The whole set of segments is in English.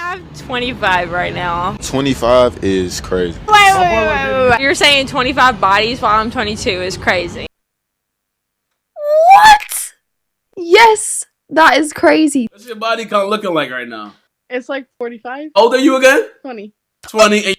have 25 right now. 25 is crazy. Wait. You're saying 25 bodies while I'm 22 is crazy. What? Yes, that is crazy. What's your body count looking like right now? It's like 45. How old are you again? 20. 20.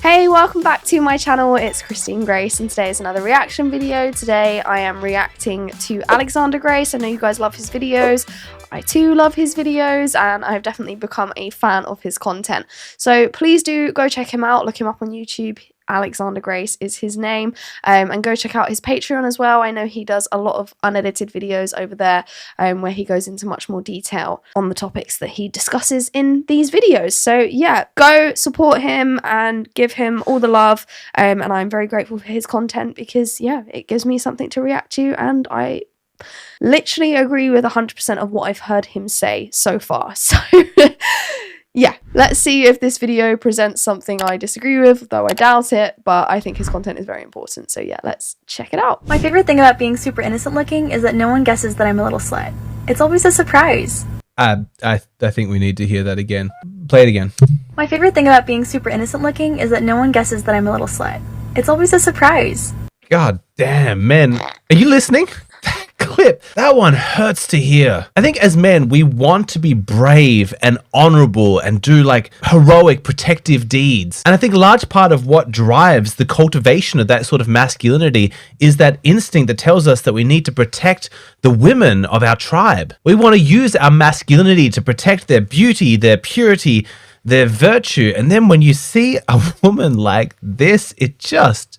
Hey, welcome back to my channel. It's Christine Grace and today is another reaction video. Today I am reacting to Alexander Grace. I know you guys love his videos. I too love his videos and I've definitely become a fan of his content. So please do go check him out. Look him up on YouTube. Alexander Grace is his name, and go check out his Patreon as well. I know he does a lot of unedited videos over there where he goes into much more detail on the topics that he discusses in these videos. So yeah, go support him and give him all the love, and I'm very grateful for his content because yeah, it gives me something to react to and I literally agree with 100% of what I've heard him say so far. So yeah, let's see if this video presents something I disagree with, though I doubt it, but I think his content is very important. So yeah, let's check it out. My favorite thing about being super innocent looking is that no one guesses that I'm a little slut. It's always a surprise. I think we need to hear that again. Play it again. My favorite thing about being super innocent looking is that no one guesses that I'm a little slut. It's always a surprise. God damn, men. Are you listening? Clip, that one hurts to hear. I think as men, we want to be brave and honorable and do like heroic protective deeds. And I think a large part of what drives the cultivation of that sort of masculinity is that instinct that tells us that we need to protect the women of our tribe. We want to use our masculinity to protect their beauty, their purity, their virtue. And then when you see a woman like this, it just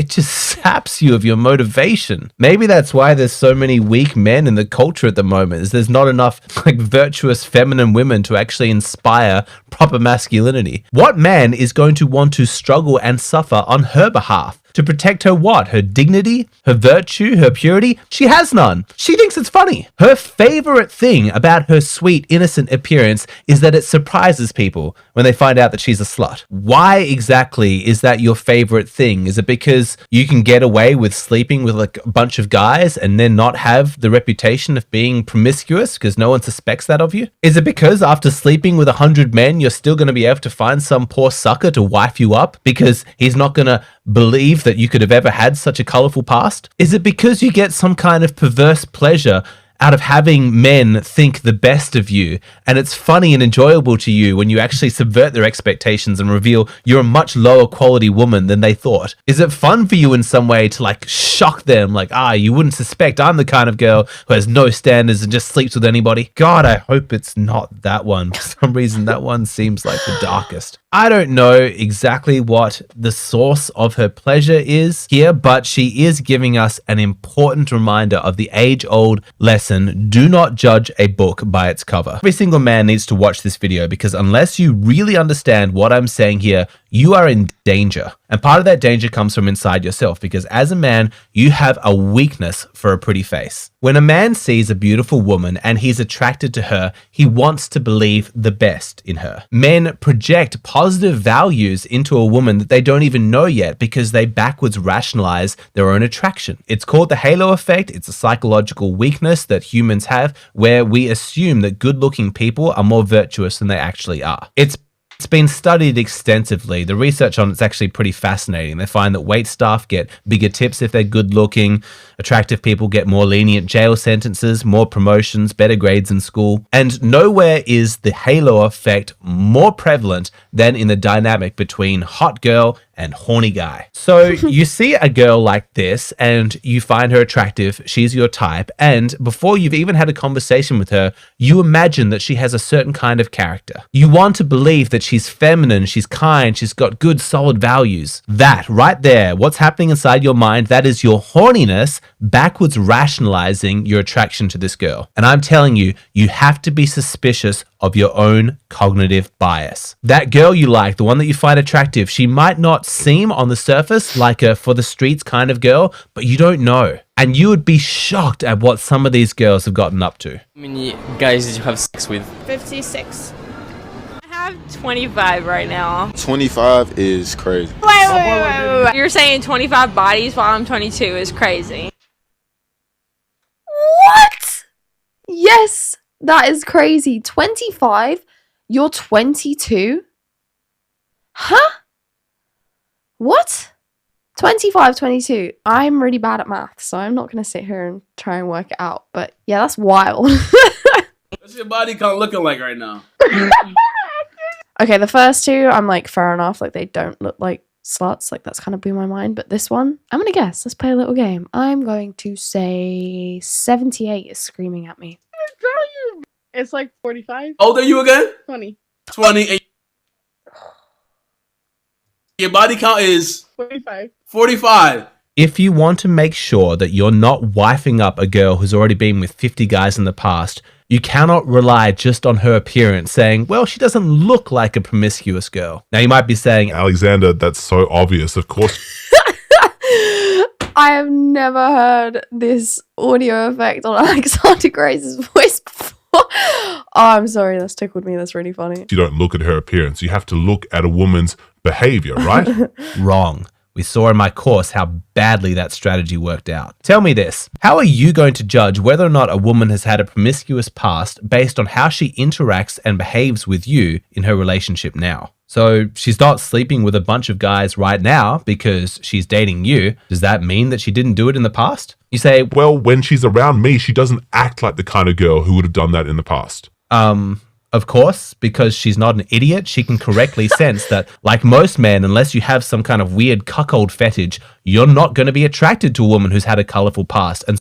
saps you of your motivation. Maybe that's why there's so many weak men in the culture at the moment, is there's not enough like virtuous feminine women to actually inspire proper masculinity. What man is going to want to struggle and suffer on her behalf? To protect her what? Her dignity? Her virtue? Her purity? She has none. She thinks it's funny. Her favorite thing about her sweet, innocent appearance is that it surprises people when they find out that she's a slut. Why exactly is that your favorite thing? Is it because you can get away with sleeping with like a bunch of guys and then not have the reputation of being promiscuous because no one suspects that of you? Is it because after sleeping with 100 men, you're still going to be able to find some poor sucker to wife you up because he's not going to believe that you could have ever had such a colorful past? Is it because you get some kind of perverse pleasure out of having men think the best of you and it's funny and enjoyable to you when you actually subvert their expectations and reveal you're a much lower quality woman than they thought? Is it fun for you in some way to like shock them, like, you wouldn't suspect I'm the kind of girl who has no standards and just sleeps with anybody? God, I hope it's not that one. For some reason that one seems like the darkest. I don't know exactly what the source of her pleasure is here, but she is giving us an important reminder of the age-old lesson: do not judge a book by its cover. Every single man needs to watch this video because unless you really understand what I'm saying here, you are in danger. And part of that danger comes from inside yourself because as a man, you have a weakness for a pretty face. When a man sees a beautiful woman and he's attracted to her, he wants to believe the best in her. Men project positive values into a woman that they don't even know yet because they backwards rationalize their own attraction. It's called the halo effect. It's a psychological weakness that humans have where we assume that good-looking people are more virtuous than they actually are. It's been studied extensively. The research on it's actually pretty fascinating. They find that wait staff get bigger tips if they're good looking, attractive people get more lenient jail sentences, more promotions, better grades in school, and nowhere is the halo effect more prevalent than in the dynamic between hot girl and horny guy. So you see a girl like this and you find her attractive, she's your type, and before you've even had a conversation with her, you imagine that she has a certain kind of character. You want to believe that she's feminine, she's kind, she's got good solid values. That right there, what's happening inside your mind, that is your horniness backwards rationalizing your attraction to this girl. And I'm telling you, you have to be suspicious of your own cognitive bias. That girl you like, the one that you find attractive, she might not seem on the surface like a for the streets kind of girl, but you don't know. And you would be shocked at what some of these girls have gotten up to. How many guys did you have sex with? 56. I have 25 right now. 25 is crazy. Wait. You're saying 25 bodies while I'm 22 is crazy. What? Yes, that is crazy. 25? You're 22? Huh? What? 25, 22. I'm really bad at math, so I'm not going to sit here and try and work it out. But yeah, that's wild. What's your body count looking like right now? Okay, the first two, I'm like, fair enough. Like, they don't look like sluts. Like, that's kind of blew my mind. But this one, I'm going to guess. Let's play a little game. I'm going to say 78 is screaming at me. It's like 45, How old are you again? 20, 20. And your body count is 45. 45. If you want to make sure that you're not wifing up a girl who's already been with 50 guys in the past, you cannot rely just on her appearance, saying, well, she doesn't look like a promiscuous girl. Now, you might be saying, Alexander, that's so obvious. Of course. I have never heard this audio effect on Alexander Grace's voice before. Oh, I'm sorry. That's tickled me. That's really funny. You don't look at her appearance. You have to look at a woman's behavior, right? wrong. We saw in my course how badly that strategy worked out. Tell me this, how are you going to judge whether or not a woman has had a promiscuous past based on how she interacts and behaves with you in her relationship now? So she's not sleeping with a bunch of guys right now because she's dating you. Does that mean that she didn't do it in the past? You say, Well, when she's around me, she doesn't act like the kind of girl who would have done that in the past. of course, because she's not an idiot, she can correctly sense that, like most men, unless you have some kind of weird cuckold fetish, you're not going to be attracted to a woman who's had a colorful past. And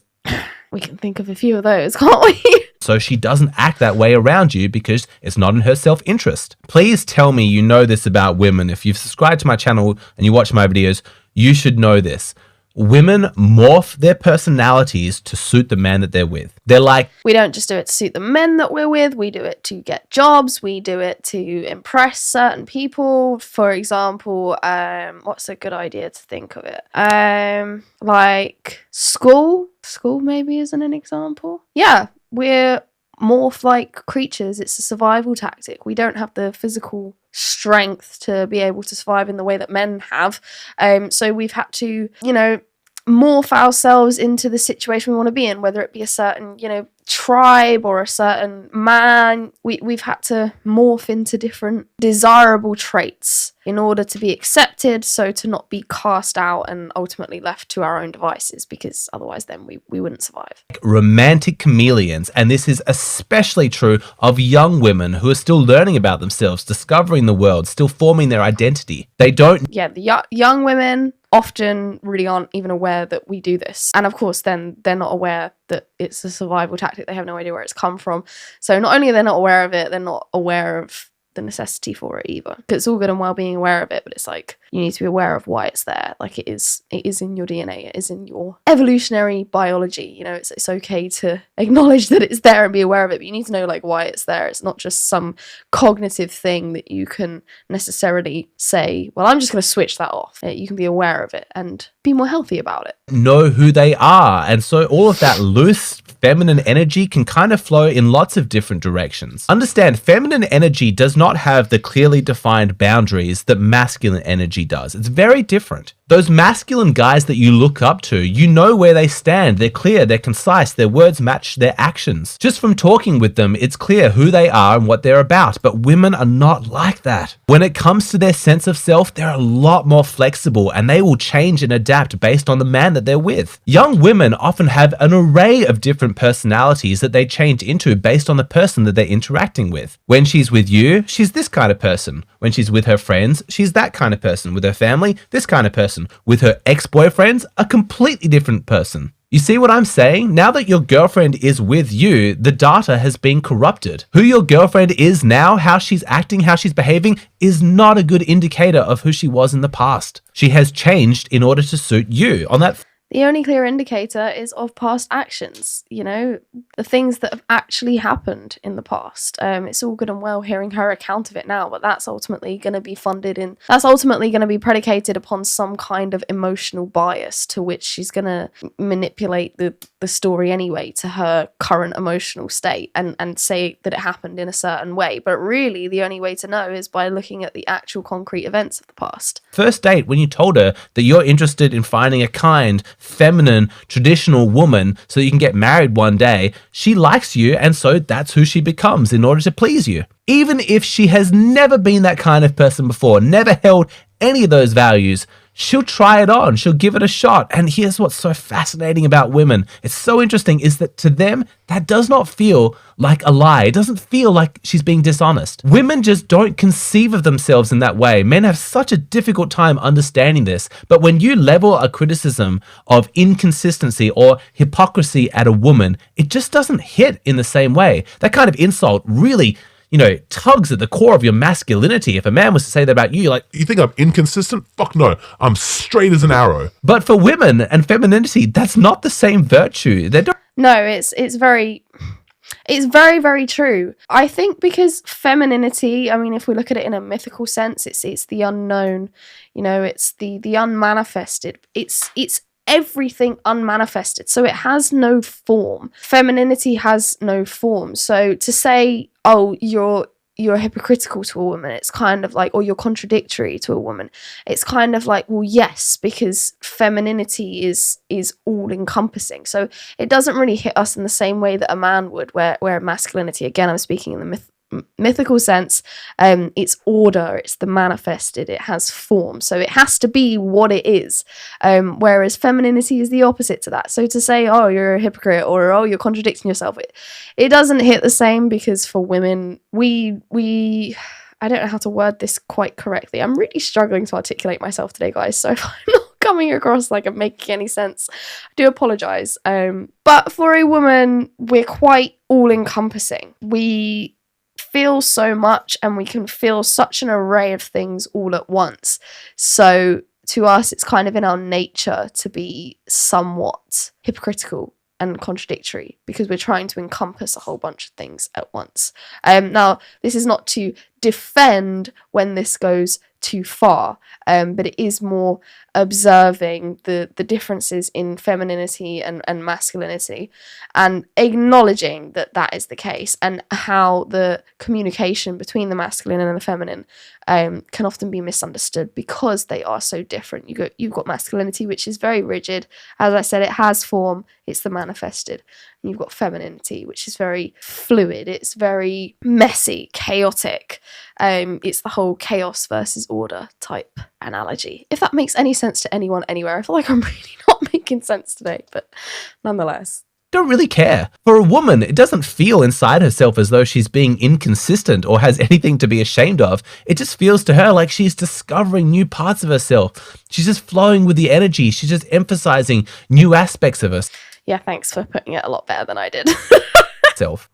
We can think of a few of those, can't we? so she doesn't act that way around you because it's not in her self-interest. Please tell me you know this about women. If you've subscribed to my channel and you watch my videos, you should know this. Women morph their personalities to suit the man that they're with. They're like, We don't just do it to suit the men that we're with. We do it to get jobs. We do it to impress certain people. For example, what's a good idea to think of it? Like school. School maybe isn't an example. Yeah, we're morph-like creatures. It's a survival tactic. We don't have the physical strength to be able to survive in the way that men have. So we've had to, morph ourselves into the situation we want to be in, whether it be a certain, tribe or a certain man. We've had to morph into different desirable traits in order to be accepted, so to not be cast out and ultimately left to our own devices, because otherwise then we wouldn't survive. romantic chameleons, and this is especially true of young women who are still learning about themselves, discovering the world, still forming their identity. They don't Yeah, the young women often really aren't even aware that we do this. And of course, then they're not aware that it's a survival tactic. They have no idea where it's come from. So not only are they not aware of it, they're not aware of the necessity for it either. Because it's all good and well being aware of it, but it's like you need to be aware of why it's there. Like it is in your DNA, it is in your evolutionary biology. It's okay to acknowledge that it's there and be aware of it, but you need to know like why it's there. It's not just some cognitive thing that you can necessarily say, well, I'm just going to switch that off. You can be aware of it and be more healthy about it. know who they are. And so all of that loose feminine energy can kind of flow in lots of different directions. Understand, feminine energy does not have the clearly defined boundaries that masculine energy does. It's very different. Those masculine guys that you look up to, you know where they stand. They're clear, they're concise, their words match their actions. Just from talking with them, it's clear who they are and what they're about. But women are not like that. When it comes to their sense of self, they're a lot more flexible and they will change and adapt based on the man that they're with. Young women often have an array of different personalities that they change into based on the person that they're interacting with. When she's with you, she's this kind of person. When she's with her friends, she's that kind of person. With her family, this kind of person. With her ex-boyfriends, a completely different person. You see what I'm saying? Now that your girlfriend is with you, the data has been corrupted. Who your girlfriend is now, how she's acting, how she's behaving, is not a good indicator of who she was in the past. She has changed in order to suit you. On that The only clear indicator is of past actions, the things that have actually happened in the past. It's all good and well hearing her account of it now, but that's ultimately going to be predicated upon some kind of emotional bias to which she's going to manipulate the story anyway to her current emotional state and say that it happened in a certain way. But really, the only way to know is by looking at the actual concrete events of the past. first date, when you told her that you're interested in finding a kind, feminine, traditional woman so that you can get married one day. She likes you, and so that's who she becomes in order to please you. Even if she has never been that kind of person before, never held any of those values, she'll try it on. She'll give it a shot. And here's what's so fascinating about women. It's so interesting is that to them, that does not feel like a lie. It doesn't feel like she's being dishonest. Women just don't conceive of themselves in that way. Men have such a difficult time understanding this. But when you level a criticism of inconsistency or hypocrisy at a woman, it just doesn't hit in the same way. That kind of insult really, tugs at the core of your masculinity. If a man was to say that about you, you're like, You think I'm inconsistent? Fuck no. I'm straight as an arrow. but for women and femininity, that's not the same virtue. They don't No, it's very, very true. I think because femininity, I mean, if we look at it in a mythical sense, it's the unknown, it's the unmanifested. It's everything unmanifested. So it has no form. Femininity has no form. So to say, oh, you're hypocritical to a woman, it's kind of like, or you're contradictory to a woman, it's kind of like, well, yes, because femininity is all encompassing. So it doesn't really hit us in the same way that a man would, where masculinity, again, I'm speaking in the mythical sense, it's order, it's the manifested, it has form, so it has to be what it is, whereas femininity is the opposite to that. So to say, oh, you're a hypocrite, or oh, you're contradicting yourself, it doesn't hit the same, because for women, we I don't know how to word this quite correctly. I'm really struggling to articulate myself today, guys, so if I'm not coming across like I'm making any sense, I do apologize. But for a woman, we're quite all-encompassing. We feel so much, and we can feel such an array of things all at once. So to us, it's kind of in our nature to be somewhat hypocritical and contradictory, because we're trying to encompass a whole bunch of things at once. Now, this is not to defend when this goes too far, but it is more observing the differences in femininity and masculinity, and acknowledging that that is the case, and how the communication between the masculine and the feminine can often be misunderstood because they are so different. You've got masculinity, which is very rigid. As I said, it has form, it's the manifested. And you've got femininity, which is very fluid, it's very messy, chaotic. It's the whole chaos versus order type analogy. If that makes any sense to anyone anywhere, I feel like I'm really not making sense today, but nonetheless. don't really care. For a woman, it doesn't feel inside herself as though she's being inconsistent or has anything to be ashamed of. It just feels to her like she's discovering new parts of herself. She's just flowing with the energy. She's just emphasizing new aspects of herself. Yeah, thanks for putting it a lot better than I did.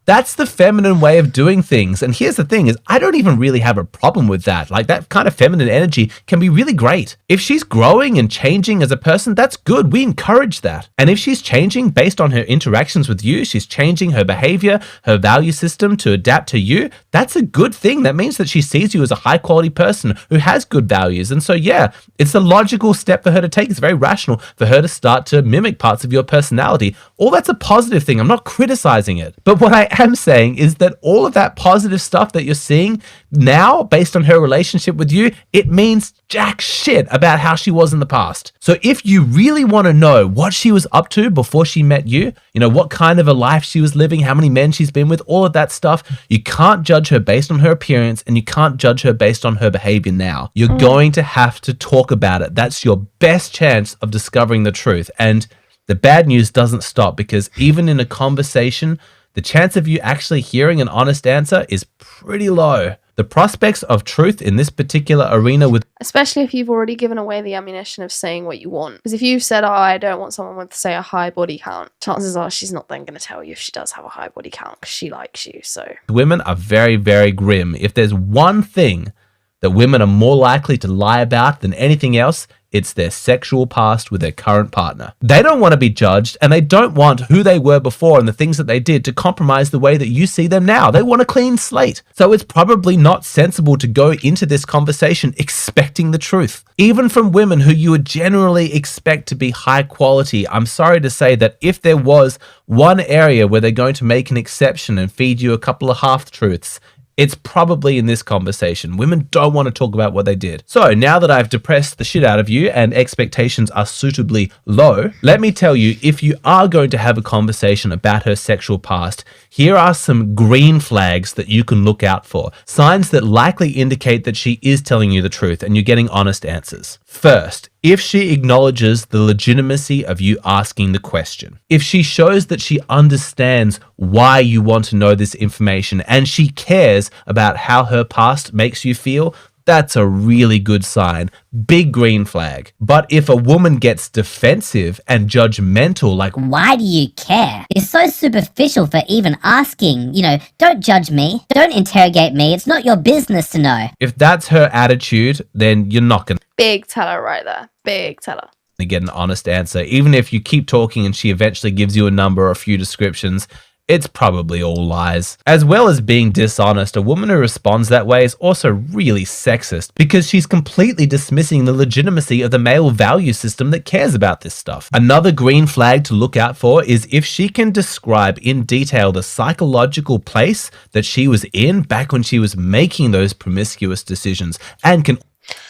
That's the feminine way of doing things. And here's the thing is, I don't even really have a problem with that. Like, that kind of feminine energy can be really great. If she's growing and changing as a person, that's good. We encourage that. And if she's changing based on her interactions with you, she's changing her behavior, her value system to adapt to you, that's a good thing. That means that she sees you as a high quality person who has good values. And so, yeah, it's a logical step for her to take. It's very rational for her to start to mimic parts of your personality. All that's a positive thing. I'm not criticizing it. But what I am saying is that all of that positive stuff that you're seeing now, based on her relationship with you, it means jack shit about how she was in the past. So if you really want to know what she was up to before she met you, you know, what kind of a life she was living, how many men she's been with, all of that stuff, you can't judge her based on her appearance, and you can't judge her based on her behavior now. You're going to have to talk about it. That's your best chance of discovering the truth. And the bad news doesn't stop, because even in a conversation, the chance of you actually hearing an honest answer is pretty low. The prospects of truth in this particular arena with... Especially if you've already given away the ammunition of saying what you want. Because if you've said, oh, I don't want someone with, say, a high body count, chances are she's not then going to tell you if she does have a high body count, because she likes you, so... Women are very, very grim. If there's one thing that women are more likely to lie about than anything else, it's their sexual past with their current partner. They don't want to be judged, and they don't want who they were before and the things that they did to compromise the way that you see them now. They want a clean slate. So it's probably not sensible to go into this conversation expecting the truth. Even from women who you would generally expect to be high quality, I'm sorry to say that if there was one area where they're going to make an exception and feed you a couple of half-truths, it's probably in this conversation. Women don't want to talk about what they did. So now that I've depressed the shit out of you and expectations are suitably low, let me tell you, if you are going to have a conversation about her sexual past, here are some green flags that you can look out for. Signs that likely indicate that she is telling you the truth and you're getting honest answers. First, if she acknowledges the legitimacy of you asking the question. If she shows that she understands why you want to know this information and she cares about how her past makes you feel, that's a really good sign. Big green flag. But if a woman gets defensive and judgmental, like, why do you care? You're so superficial for even asking. Don't judge me. Don't interrogate me. It's not your business to know. if that's her attitude, then you're not going Big teller right there. Big teller. to get an honest answer. Even if you keep talking and she eventually gives you a number or a few descriptions, it's probably all lies. As well as being dishonest, a woman who responds that way is also really sexist because she's completely dismissing the legitimacy of the male value system that cares about this stuff. Another green flag to look out for is if she can describe in detail the psychological place that she was in back when she was making those promiscuous decisions and can...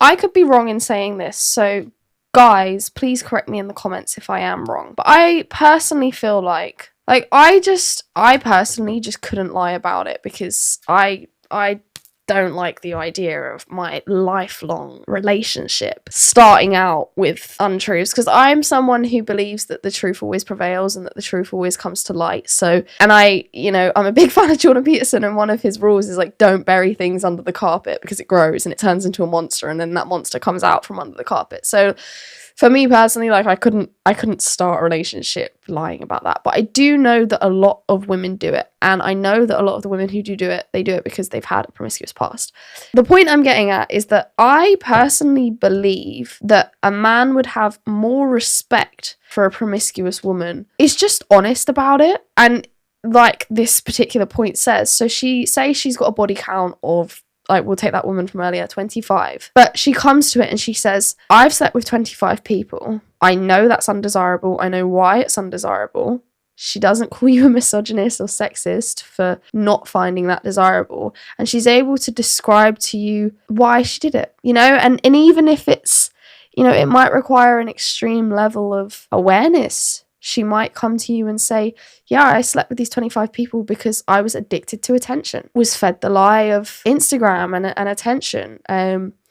I could be wrong in saying this, so guys, please correct me in the comments if I am wrong. But I personally feel like I personally just couldn't lie about it because I don't like the idea of my lifelong relationship starting out with untruths, because I'm someone who believes that the truth always prevails and that the truth always comes to light. So, and I'm a big fan of Jordan Peterson, and one of his rules is like, don't bury things under the carpet because it grows and it turns into a monster, and then that monster comes out from under the carpet. So for me personally, like I couldn't start a relationship lying about that. But I do know that a lot of women do it. And I know that a lot of the women who do it, they do it because they've had a promiscuous past. The point I'm getting at is that I personally believe that a man would have more respect for a promiscuous woman. Is just honest about it. And like this particular point says, so she's got a body count of, like, we'll take that woman from earlier, 25. But she comes to it and she says, I've slept with 25 people. I know that's undesirable. I know why it's undesirable. She doesn't call you a misogynist or sexist for not finding that desirable. And she's able to describe to you why she did it, and even if it's, it might require an extreme level of awareness. She might come to you and say, yeah, I slept with these 25 people because I was addicted to attention, was fed the lie of Instagram and attention.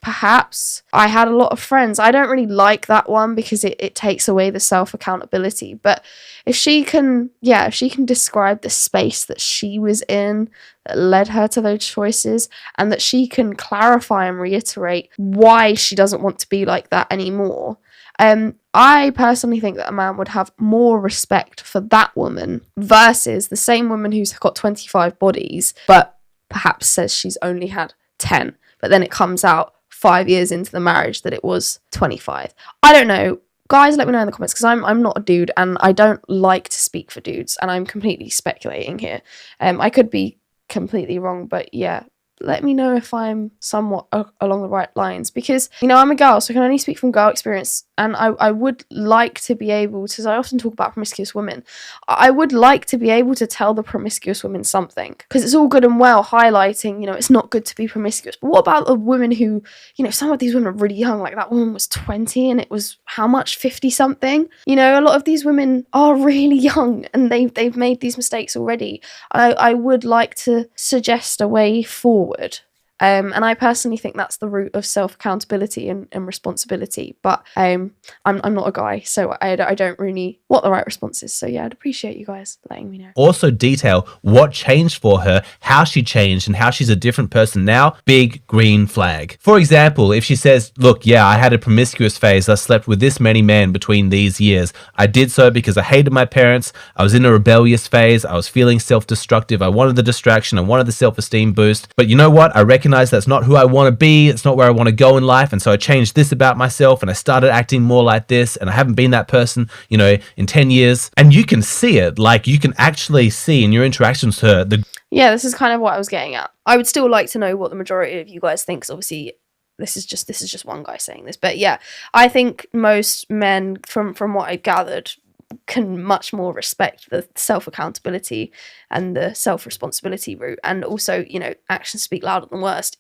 Perhaps I had a lot of friends. I don't really like that one because it takes away the self-accountability. But if she can describe the space that she was in that led her to those choices, and that she can clarify and reiterate why she doesn't want to be like that anymore, I personally think that a man would have more respect for that woman versus the same woman who's got 25 bodies, but perhaps says she's only had 10. But then it comes out 5 years into the marriage that it was 25. I don't know. Guys, let me know in the comments, because I'm not a dude and I don't like to speak for dudes, and I'm completely speculating here. I could be completely wrong, but yeah. Let me know if I'm somewhat along the right lines, because, I'm a girl, so I can only speak from girl experience, and I would like to be able to, so I often talk about promiscuous women, I would like to be able to tell the promiscuous women something, because it's all good and well highlighting, it's not good to be promiscuous, but what about the women who, some of these women are really young, like that woman was 20 and it was, how much, 50 something? A lot of these women are really young and they've made these mistakes already. I would like to suggest a way forward. And I personally think that's the root of self-accountability and responsibility. But I'm not a guy, so I don't really what the right response is. So yeah, I'd appreciate you guys letting me know. Also detail what changed for her, how she changed, and how she's a different person now. Big green flag. For example, if she says, look, yeah, I had a promiscuous phase. I slept with this many men between these years. I did so because I hated my parents. I was in a rebellious phase. I was feeling self-destructive. I wanted the distraction. I wanted the self-esteem boost. But you know what? I recognize that's not who I want to be. It's not where I want to go in life. And so I changed this about myself and I started acting more like this. And I haven't been that person, in 10 years. And you can see it. Like, you can actually see in your interactions with her. Yeah, this is kind of what I was getting at. I would still like to know what the majority of you guys think, 'cause obviously this is just one guy saying this. But yeah, I think most men, from what I gathered, can much more respect the self-accountability and the self-responsibility route. And also, you know, actions speak louder than words.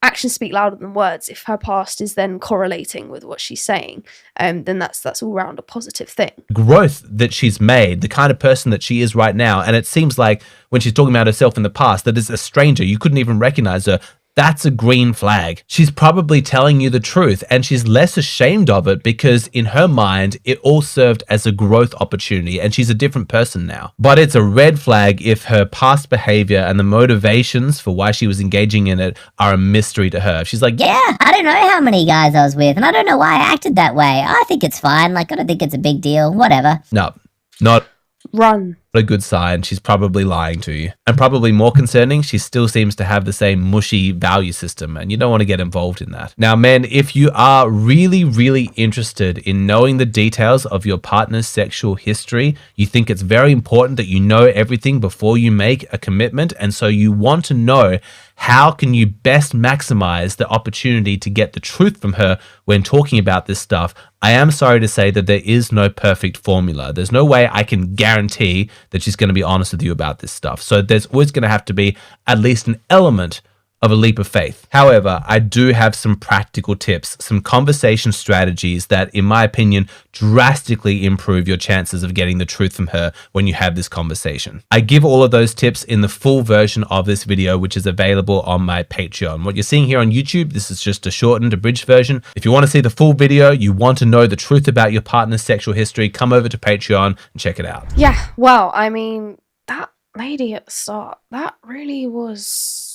Actions speak louder than words. If her past is then correlating with what she's saying, then that's all round a positive thing. Growth that she's made, the kind of person that she is right now, and it seems like when she's talking about herself in the past, that is a stranger, you couldn't even recognize her. That's a green flag. She's probably telling you the truth, and she's less ashamed of it because in her mind, it all served as a growth opportunity and she's a different person now. But it's a red flag if her past behavior and the motivations for why she was engaging in it are a mystery to her. She's like, Yeah, I don't know how many guys I was with, and I don't know why I acted that way. I think it's fine. Like, I don't think it's a big deal. Whatever. no, not Run. a good sign. She's probably lying to you. And probably more concerning, she still seems to have the same mushy value system, and you don't want to get involved in that. Now, men, if you are really, really interested in knowing the details of your partner's sexual history, you think it's very important that you know everything before you make a commitment, and so you want to know how can you best maximize the opportunity to get the truth from her when talking about this stuff. I am sorry to say that there is no perfect formula. There's no way I can guarantee that she's going to be honest with you about this stuff. So there's always going to have to be at least an element of a leap of faith. However, I do have some practical tips, some conversation strategies that, in my opinion, drastically improve your chances of getting the truth from her when you have this conversation. I give all of those tips in the full version of this video, which is available on my Patreon. What you're seeing here on YouTube, this is just a shortened, abridged version. If you want to see the full video, you want to know the truth about your partner's sexual history, come over to Patreon and check it out. Yeah, well, I mean, that lady at the start, that really was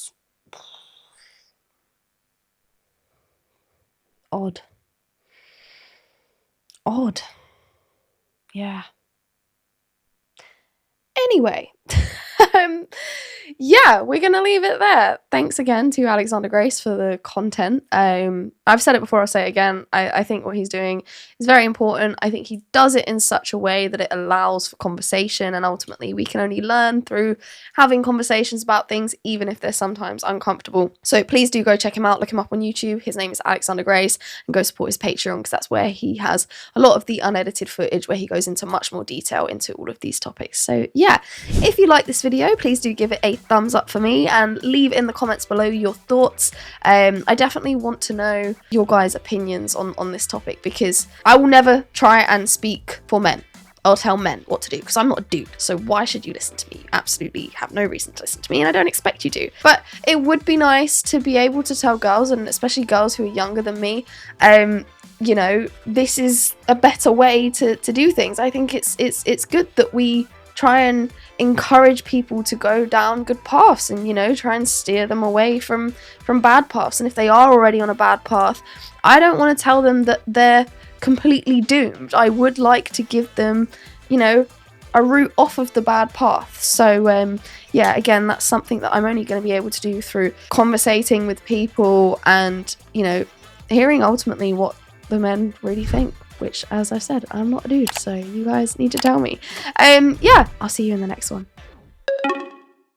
odd. Yeah. Anyway, yeah, we're gonna leave it there. Thanks again to Alexander Grace for the content. I've said it before, I'll say it again. I think what he's doing is very important. I think he does it in such a way that it allows for conversation, and ultimately we can only learn through having conversations about things, even if they're sometimes uncomfortable. So please do go check him out, look him up on YouTube. His name is Alexander Grace, and go support his Patreon because that's where he has a lot of the unedited footage where he goes into much more detail into all of these topics. So yeah, if you like this video, please do give it a thumbs up for me and leave in the comments below your thoughts. I definitely want to know your guys' opinions on this topic, because I will never try and speak for men. I'll tell men what to do because I'm not a dude. So why should you listen to me? You absolutely have no reason to listen to me, and I don't expect you to. But it would be nice to be able to tell girls, and especially girls who are younger than me, you know, this is a better way to do things. I think it's good that we try and encourage people to go down good paths and, you know, try and steer them away from bad paths. And if they are already on a bad path, I don't want to tell them that they're completely doomed. I would like to give them, you know, a route off of the bad path. So yeah, again, that's something that I'm only going to be able to do through conversating with people and, you know, hearing ultimately what the men really think, which, as I said, I'm not a dude, so you guys need to tell me. Yeah, I'll see you in the next one.